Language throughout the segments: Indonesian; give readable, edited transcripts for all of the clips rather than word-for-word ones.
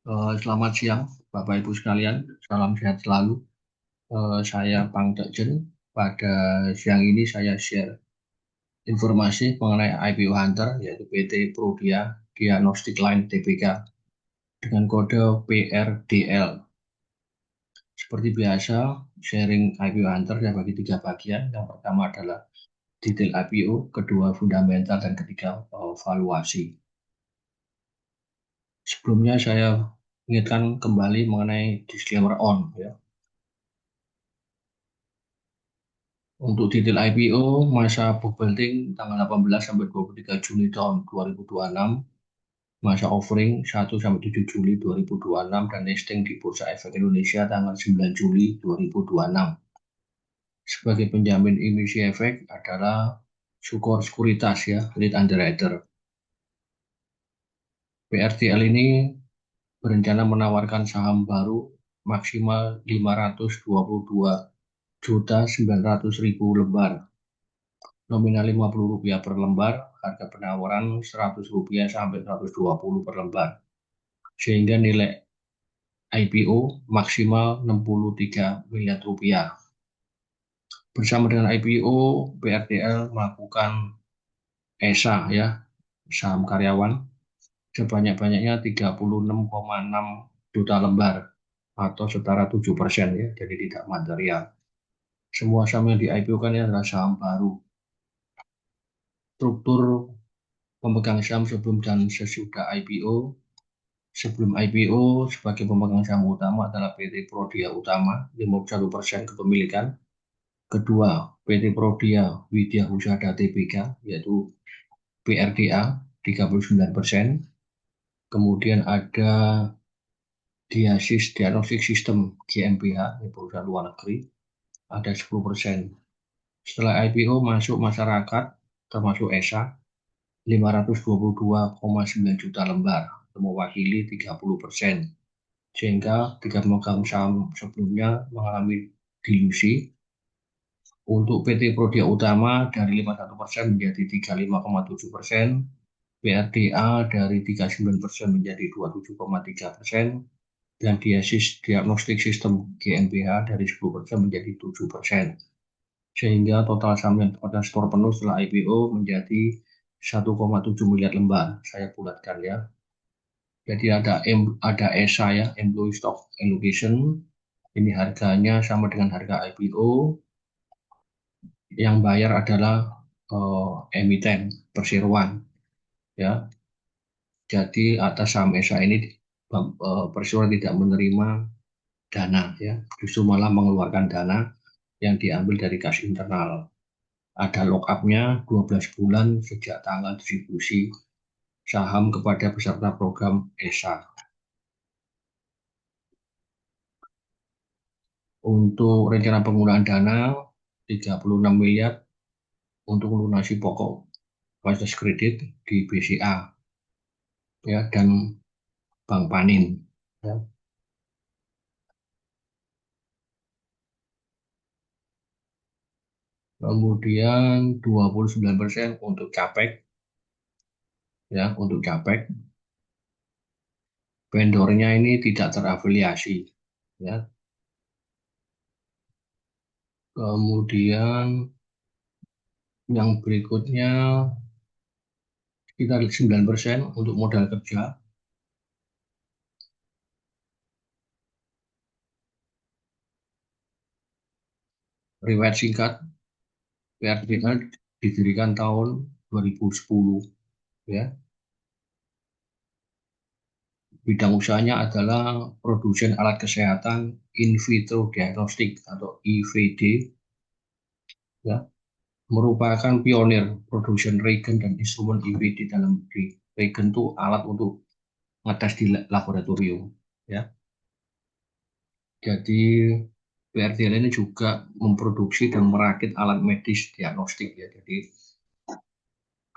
Selamat siang, Bapak Ibu sekalian. Salam sehat selalu. Saya Pang Dekjen. Pada siang ini saya share informasi mengenai IPO Hunter, yaitu PT Prodia Diagnostic Line Tbk dengan kode PRDL. Seperti biasa, sharing IPO Hunter saya bagi tiga bagian. Yang pertama adalah detail IPO, kedua fundamental, dan ketiga valuasi. Sebelumnya saya ingatkan kembali mengenai disclaimer on, ya. Untuk detail IPO, masa book building tanggal 18 sampai 23 Juni tahun 2026, masa offering 1 sampai 7 Juli 2026, dan listing di Bursa Efek Indonesia tanggal 9 Juli 2026. Sebagai penjamin emisi efek adalah Sukor Sekuritas, ya, lead underwriter. PRTL ini berencana menawarkan saham baru maksimal 522.900.000 lembar. Nominal Rp50 per lembar, harga penawaran Rp100 sampai Rp120 per lembar. Sehingga nilai IPO maksimal Rp63 miliar. Bersama dengan IPO, PRDL melakukan ESA, ya, saham karyawan, sebanyak-banyaknya 36,6 juta lembar atau setara 7%, ya, jadi tidak material. Semua saham yang di IPO kan adalah saham baru. Struktur pemegang saham sebelum dan sesudah IPO. Sebelum IPO, sebagai pemegang saham utama adalah PT Prodia Utama, 51% kepemilikan. Kedua, PT Prodia Widya Husada Tbk, yaitu PRDA, 39%. Kemudian ada Diasis Diagnostic System GmbH, ini perusahaan luar negeri, ada 10%. Setelah IPO masuk masyarakat, termasuk ESA, 522,9 juta lembar, mewakili 30%. Sehingga tiga pemegang saham sebelumnya mengalami dilusi. Untuk PT Prodia Utama dari 51% menjadi 35,7%, PRDA dari 39% menjadi 27,3%, dan Diasis Diagnostic System GmbH dari 10% menjadi 7%. Sehingga total saham yang pada store penuh setelah IPO menjadi 1,7 miliar lembar. Saya bulatkan, ya. Jadi ada ESA, ya, Employee Stock Allocation. Ini harganya sama dengan harga IPO. Yang bayar adalah emiten perseroan, ya. Jadi atas saham ESA ini perseroan tidak menerima dana, ya, justru malah mengeluarkan dana yang diambil dari kas internal. Ada lock-up-nya 12 bulan sejak tanggal distribusi saham kepada peserta program ESA. Untuk rencana penggunaan dana 36 miliar untuk melunasi pokok fasilitas kredit di BCA, ya, dan Bank Panin, ya. Kemudian 29% untuk capek, ya, untuk capek. Vendornya ini tidak terafiliasi, ya. Kemudian yang berikutnya sekitar 9% untuk modal kerja. Riwayat singkat, PRDL didirikan tahun 2010, ya. Bidang usahanya adalah produsen alat kesehatan in vitro diagnostik atau IVD, ya, merupakan pionir produsen reagen dan instrumen IVD dalam negeri. Reagen itu alat untuk ngetes di laboratorium, ya. Jadi PRDL ini juga memproduksi dan merakit alat medis diagnostik, ya. Jadi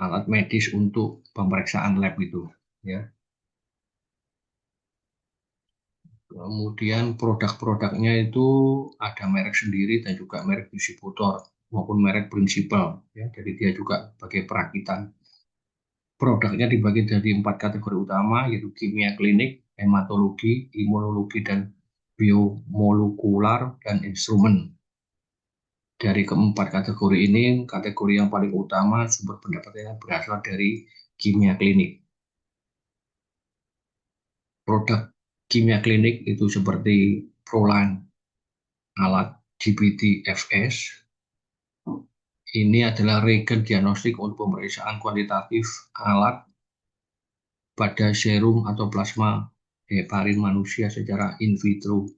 alat medis untuk pemeriksaan lab itu, ya. Kemudian produk-produknya itu ada merek sendiri dan juga merek distributor maupun merek prinsipal, ya. Jadi dia juga sebagai perakitan. Produknya dibagi dari 4 kategori utama, yaitu kimia klinik, hematologi, imunologi, dan biomolekular, dan instrumen. Dari keempat kategori ini, kategori yang paling utama sumber pendapatan berasal dari kimia klinik. Produk kimia klinik itu seperti Proline, alat GPT-FS. Ini adalah regen diagnostik untuk pemeriksaan kuantitatif alat pada serum atau plasma heparin manusia secara in vitro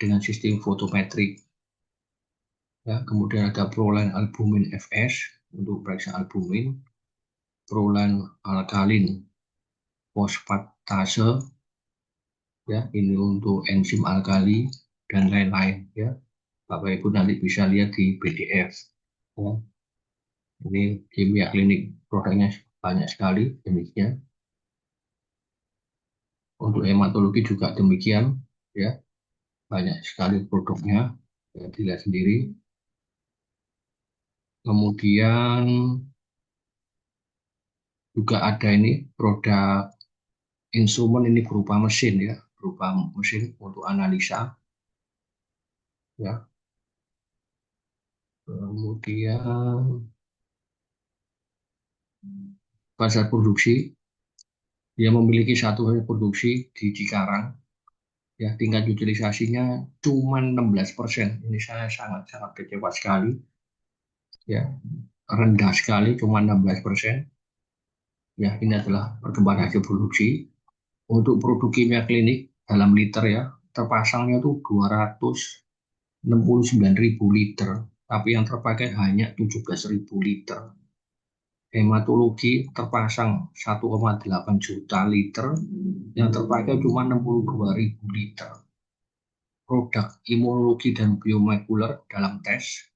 dengan sistem fotometrik. Ya, kemudian ada Proline albumin FS untuk periksa albumin, Proline alkalin fosfatase, ya ini untuk enzim alkali dan lain-lain, ya. Bapak Ibu nanti bisa lihat di PDF. Ya. Ini kimia klinik, produknya banyak sekali jenisnya. Untuk hematologi juga demikian, ya banyak sekali produknya, ya, dilihat sendiri. Kemudian juga ada ini produk instrumen, ini berupa mesin, ya, berupa mesin untuk analisa, ya. Kemudian pasar produksi, dia memiliki satu unit produksi di Cikarang, ya, tingkat utilisasinya cuma 16%. Ini saya sangat kecewa sekali, ya, rendah sekali, cuma 16%. Ya, ini adalah perkembangan hasil produksi. Untuk produk kimia klinik dalam liter, ya, terpasangnya tuh 269.000 liter, tapi yang terpakai hanya 17.000 liter. Hematologi terpasang 1,8 juta liter, yang terpakai cuma 62.000 liter. Produk imunologi dan biomolekuler dalam tes,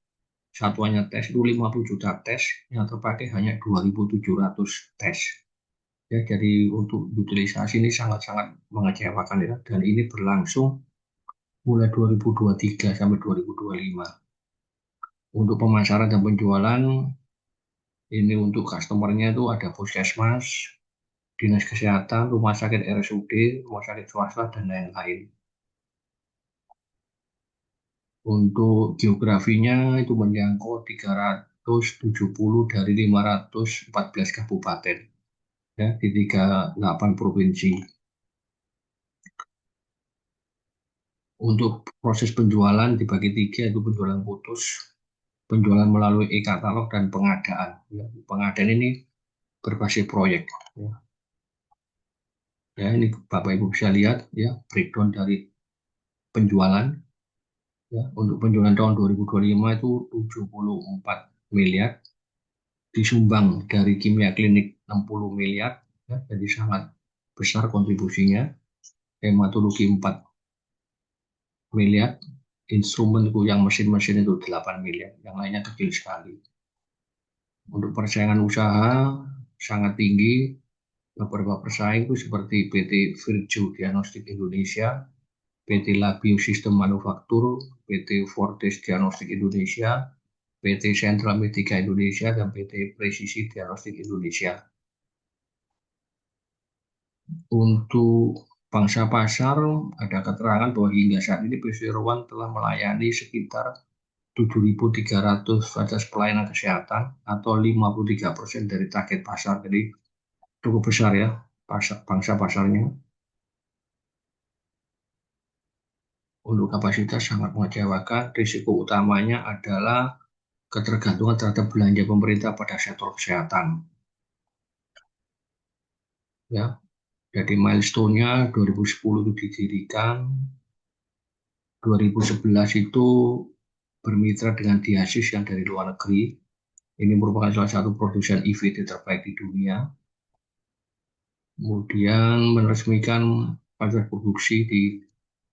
satuannya tes itu 50 juta tes, yang terpakai hanya 2.700 tes. Ya, jadi untuk utilisasi ini sangat-sangat mengecewakan, ya, dan ini berlangsung mulai 2023 sampai 2025. Untuk pemasaran dan penjualan, ini untuk customernya itu ada puskesmas, dinas kesehatan, rumah sakit RSUD, rumah sakit swasta, dan lain-lain. Untuk geografinya itu menjangkau 370 dari 514 kabupaten, ya, di 38 provinsi. Untuk proses penjualan dibagi tiga, itu penjualan putus, penjualan melalui e-katalog, dan pengadaan. Ya, pengadaan ini berbasis proyek. Ya. Ya, ini Bapak Ibu bisa lihat, ya, breakdown dari penjualan. Ya, untuk penjualan tahun 2025 itu 74 miliar, disumbang dari kimia klinik 60 miliar, ya, jadi sangat besar kontribusinya. Hematologi 4 miliar, instrumen itu yang mesin-mesin itu 8 miliar, yang lainnya kecil sekali. Untuk persaingan usaha sangat tinggi. Beberapa pesaing itu seperti PT Virgio Diagnostik Indonesia, PT Labio Sistem Manufaktur, PT Fortis Diagnostik Indonesia, PT Central Medica Indonesia, dan PT Presisi Diagnostik Indonesia. Untuk pangsa pasar, ada keterangan bahwa hingga saat ini Pasuruan telah melayani sekitar 7.300 fasilitas pelayanan kesehatan atau 53% dari target pasar. Jadi cukup besar, ya, pangsa pasarnya. Untuk kapasitas sangat mengecewakan. Risiko utamanya adalah ketergantungan terhadap belanja pemerintah pada sektor kesehatan. Ya, jadi milestone-nya 2010 itu didirikan, 2011 itu bermitra dengan Diasis yang dari luar negeri. Ini merupakan salah satu produsen IVT terbaik di dunia. Kemudian meresmikan fasilitas produksi di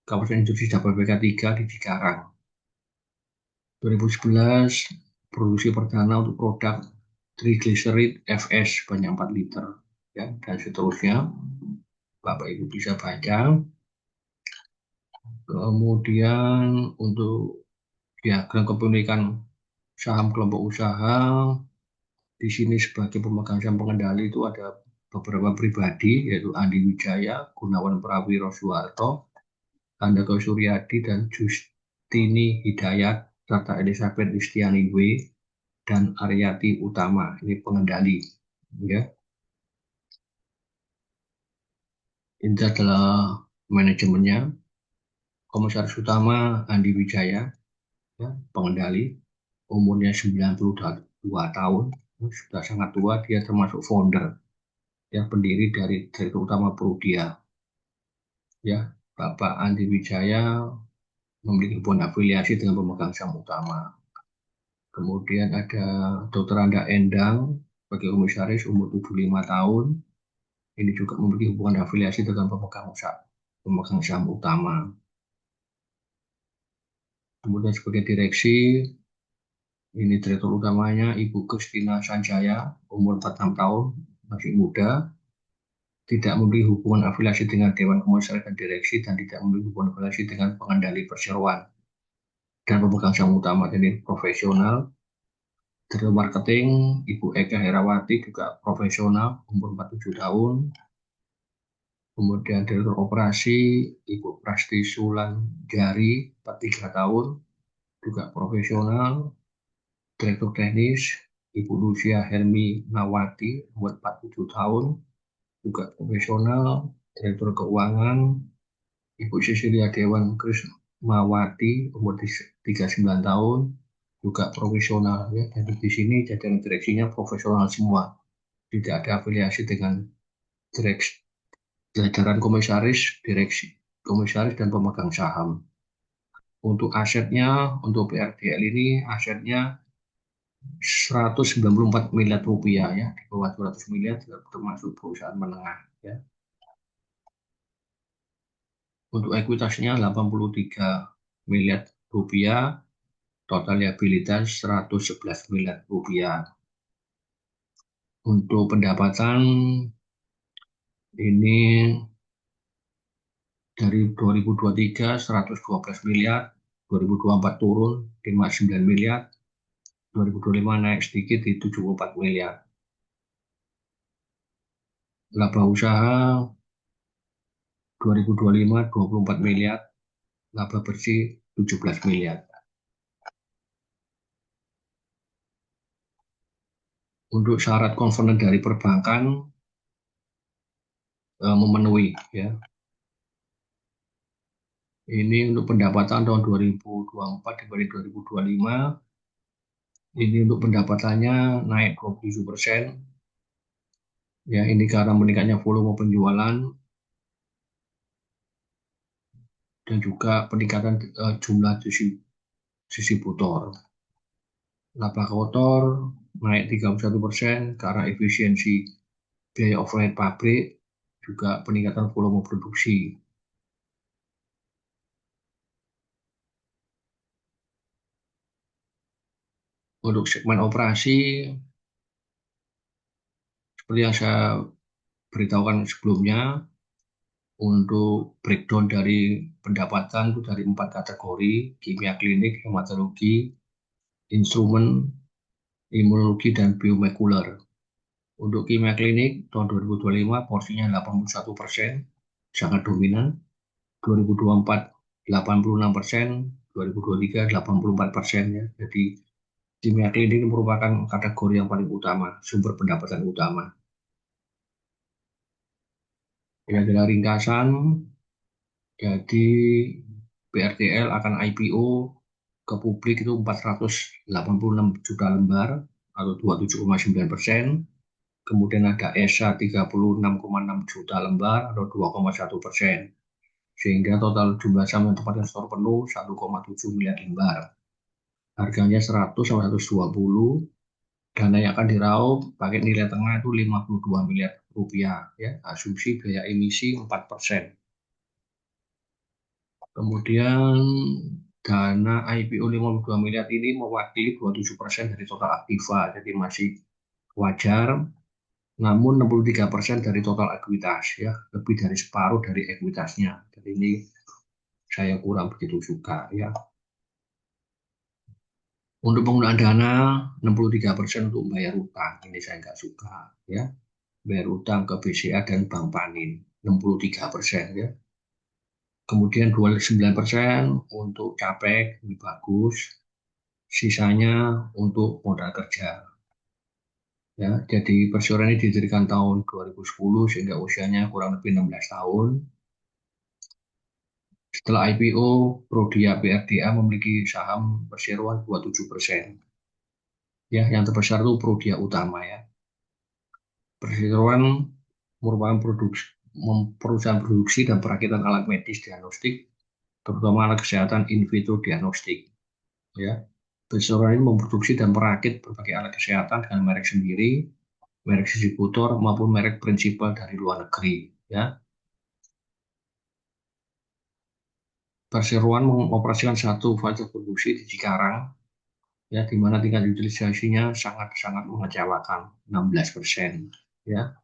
kawasan industri Jabodetabek 3 di Cikarang. 2011 produksi perdana untuk produk triglycerid FS sebanyak 4 liter, ya, dan seterusnya. Bapak Ibu bisa baca. Kemudian untuk diagram kepemilikan saham kelompok usaha, di sini sebagai pemegang saham pengendali itu ada beberapa pribadi yaitu Andi Wijaya, Gunawan Prawiro Suharto, Handoko Suryadi, dan Justini Hidayat, serta Elizabeth Listiani W. dan Aryati Utama. Ini pengendali. Ya. Ini adalah manajemennya. Komisaris Utama Andi Wijaya, ya, pengendali, umurnya 92 tahun, sudah sangat tua. Dia termasuk founder, ya, pendiri dari Direktur Utama Prudia. Ya, Bapak Andi Wijaya memiliki hubungan afiliasi dengan pemegang saham utama. Kemudian ada Dr. Anda Endang sebagai komisaris, umur 75 tahun. Ini juga memiliki hubungan afiliasi dengan pemegang saham utama. Kemudian sebagai direksi, ini direktur utamanya Ibu Kristina Sanjaya, umur 46 tahun, masih muda, tidak memiliki hubungan afiliasi dengan Dewan Komisaris dan Direksi, dan tidak memiliki hubungan afiliasi dengan pengendali perseroan dan pemegang saham utama. Jadi profesional. Direktur marketing Ibu Eka Herawati, juga profesional, umur 47 tahun. Kemudian direktur operasi Ibu Prasti Sulanjari, 43 tahun, juga profesional. Direktur teknis Ibu Lucia Hermi Nawati, umur 47 tahun, juga profesional. Direktur keuangan Ibu Cecilia Dewan Krismawati, umur 39 tahun, juga profesional, ya. Jadi di sini jajaran direksinya profesional semua, tidak ada afiliasi dengan direksi, jajaran komisaris, direksi, komisaris, dan pemegang saham. Untuk asetnya, untuk PRDL ini asetnya 194 miliar rupiah, ya, di bawah 200 miliar, termasuk perusahaan menengah, ya. Untuk ekuitasnya 83 miliar rupiah, total liabilitas 111 miliar rupiah. Untuk pendapatan ini dari 2023 112 miliar, 2024 turun 59 miliar, 2025 naik sedikit di 74 miliar. Laba usaha 2025 24 miliar, laba bersih 17 miliar. Untuk syarat konvenen dari perbankan memenuhi, ya. Ini untuk pendapatan tahun 2024 dibanding 2025. Ini untuk pendapatannya naik 27%. Ya, ini karena meningkatnya volume penjualan dan juga peningkatan jumlah distributor. Laba kotor naik 31% karena efisiensi biaya overhead pabrik, juga peningkatan volume produksi. Untuk segmen operasi, seperti yang saya beritahukan sebelumnya, untuk breakdown dari pendapatan itu dari 4 kategori: kimia klinik, hematologi, instrumen, imunologi, dan biomolekuler. Untuk kimia klinik tahun 2025 porsinya 81%, sangat dominan. 2024 86%, 2023 84%, ya. Jadi kimia klinik merupakan kategori yang paling utama, sumber pendapatan utama. Ini adalah ringkasan. Jadi BRTL akan IPO ke publik itu 486 juta lembar atau 27,9%. Kemudian ada ESA 36,6 juta lembar atau 2,1%. Sehingga total jumlah saham yang tempatnya store penuh 1,7 miliar lembar. Harganya 100 sampai 120. Dana yang akan diraup pakai nilai tengah itu 52 miliar rupiah, ya. Asumsi biaya emisi 4%. Kemudian dana IPO 52 miliar ini mewakili 27% dari total aktiva, jadi masih wajar. Namun 63% dari total ekuitas, ya, lebih dari separuh dari ekuitasnya. Jadi ini saya kurang begitu suka, ya. Untuk penggunaan dana 63% untuk membayar utang, ini saya nggak suka, ya. bayar utang ke BCA dan Bank Panin 63% ya. Kemudian 29% untuk capek, ini bagus. Sisanya untuk modal kerja. Ya, jadi Perseroan ini didirikan tahun 2010 sehingga usianya kurang lebih 16 tahun. Setelah IPO, Prodia PRDA memiliki saham Perseroan 27%. Ya, yang terbesar itu Prodia Utama ya. Perseroan merupakan perusahaan produksi dan perakitan alat medis diagnostik, terutama alat kesehatan in vitro diagnostik. Ya, Perseroan ini memproduksi dan merakit berbagai alat kesehatan dengan merek sendiri, merek distributor maupun merek prinsipal dari luar negeri. Ya, Perseroan mengoperasikan satu fasilitas produksi di Cikarang, ya, di mana tingkat utilisasinya sangat-sangat mengecewakan, 16%. Ya,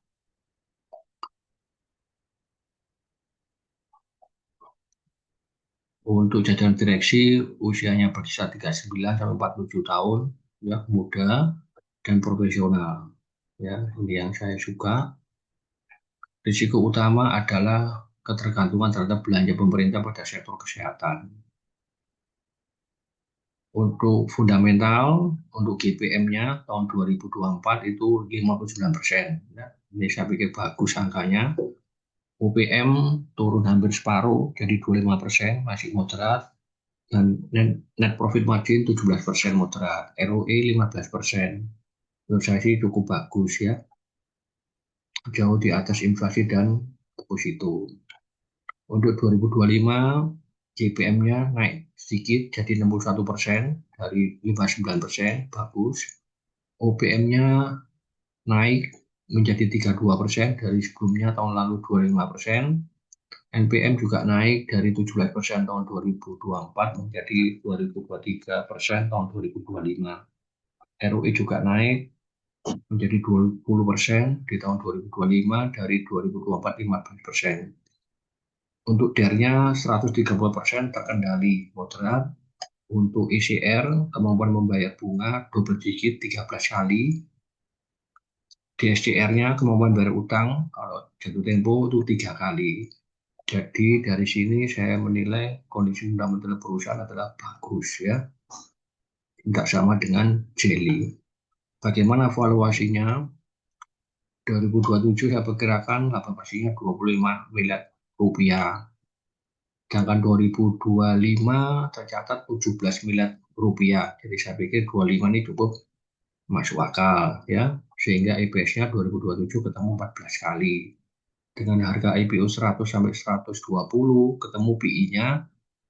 untuk jajaran direksi usianya berkisar 39 sampai 47 tahun, ya, muda dan profesional. Ya, ini yang saya suka. Risiko utama adalah ketergantungan terhadap belanja pemerintah pada sektor kesehatan. Untuk fundamental, untuk GPM-nya tahun 2024 itu 59%. Ya. Ini saya pikir bagus angkanya. UPM turun hampir separuh, jadi 25%, masih moderat. Dan net profit margin 17%, moderat. ROE 15%. Menurut saya sih cukup bagus ya. Jauh di atas inflasi dan deposito. Untuk 2025, GPM-nya naik sedikit jadi 61% dari 59%, bagus. OPM-nya naik menjadi 32% dari sebelumnya tahun lalu 25%. NPM juga naik dari 17% tahun 2024 menjadi 2023% tahun 2025. ROE juga naik menjadi 20% di tahun 2025 dari 2024 15%. Untuk DER-nya 130% terkendali moderat. Untuk ICR, kemampuan membayar bunga double digit 13 kali. DSCR-nya kemampuan bayar utang kalau jatuh tempo itu 3 kali. Jadi dari sini saya menilai kondisi fundamental perusahaan adalah bagus ya. Tidak sama dengan Jelly. Bagaimana valuasinya? 2027 saya perkirakan laba bersihnya 25 miliar rupiah. Sedangkan 2025 tercatat 17 miliar rupiah. Jadi saya pikir 25 ini cukup masuk akal ya. Sehingga EPS-nya 2027 ketemu 14 kali. Dengan harga IPO 100 sampai 120 ketemu PI-nya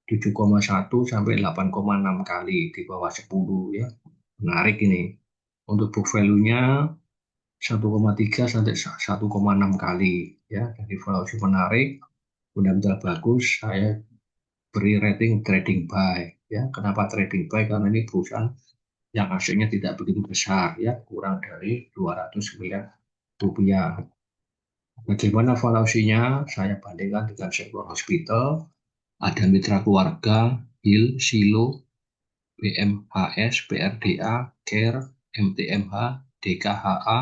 7,1 sampai 8,6 kali di bawah 10 ya. Menarik ini. Untuk book value-nya 1,3 sampai 1,6 kali ya. Jadi valuasi menarik, benar-benar bagus. Saya beri rating trading buy ya. Kenapa trading buy? Karena ini perusahaan yang asetnya tidak begitu besar ya, kurang dari 200 miliar rupiah. Bagaimana valuasinya? Saya bandingkan dengan sektor hospital, ada mitra keluarga, HIL, Silo, BMHS, PRDA, CARE, MTMH, DKHA,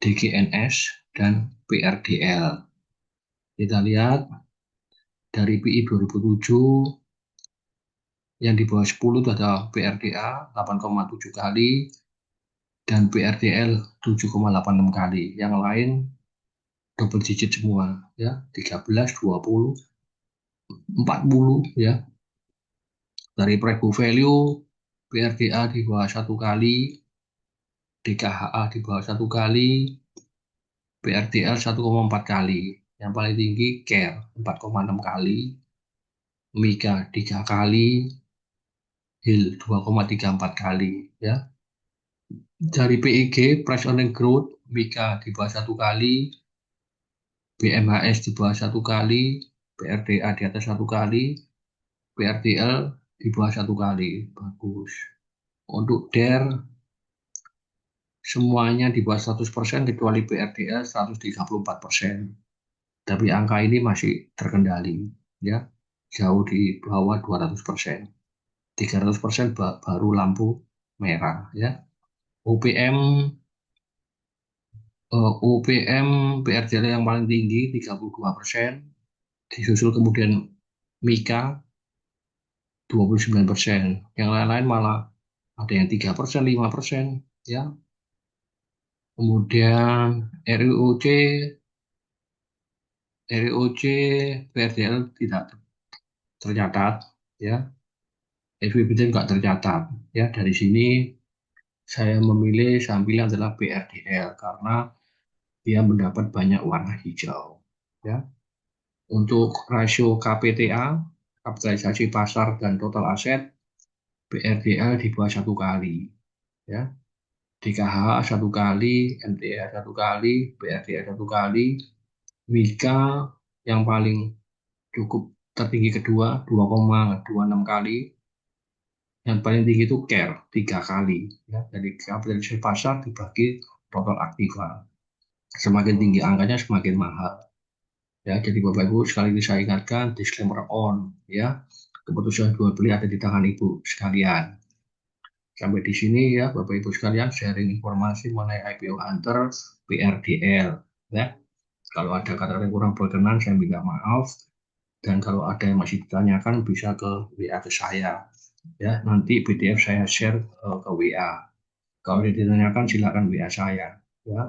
DGNS, dan PRDL. Kita lihat dari PI 2007 yang di bawah 10 itu ada PRDA 8,7 kali dan PRDL 7,86 kali. Yang lain double digit semua ya, 13, 20, 40 ya. Dari price book value PRDA di bawah 1 kali, DKHA di bawah 1 kali, PRDL 1,4 kali. Yang paling tinggi CARE 4,6 kali, MIKA 3 kali, HIL 2,34 kali ya. Dari PEG price earning growth, MIKA di bawah 1 kali, BMHS di bawah 1 kali, PRDA di atas 1 kali, PRDL di bawah 1 kali. Bagus. Untuk DER semuanya di bawah 100% kecuali PRDL 134%. Tapi angka ini masih terkendali ya. Jauh di bawah 200%. 300% baru lampu merah ya. OPM UPM PRDL yang paling tinggi 32%, disusul kemudian Mika 29%. Yang lain-lain malah ada yang 3%, 5%, ya. Kemudian RUOC, RUOC PRDL tidak tercatat, ya. SPBD nggak tercatat, ya. Dari sini saya memilih saham pilihan adalah BRDL karena dia mendapat banyak warna hijau, ya. Untuk rasio KPTA, kapitalisasi pasar dan total aset, BRDL di bawah 1 kali, ya. DKH 1 kali, MTA 1 kali, BRDL 1 kali, Mika yang paling cukup tertinggi kedua 2,26 kali, yang paling tinggi itu CARE 3 kali, ya. Jadi kapitalisasi pasar dibagi total aktiva. Semakin tinggi angkanya semakin mahal. Ya, jadi Bapak Ibu sekali lagi saya ingatkan disclaimer on, ya. Keputusan jual beli ada di tangan Ibu sekalian. Sampai di sini ya Bapak Ibu sekalian sharing informasi mengenai IPO Hunter PRDL, ya. Kalau ada kata yang kurang berkenan saya minta maaf, dan kalau ada yang masih ditanyakan bisa ke WA ke saya, ya. Nanti PDF saya share ke WA. Kalau ada ditanyakan silakan WA saya, ya.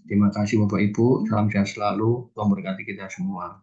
Terima kasih Bapak Ibu, salam sehat selalu, Tuhan memberkati kita semua.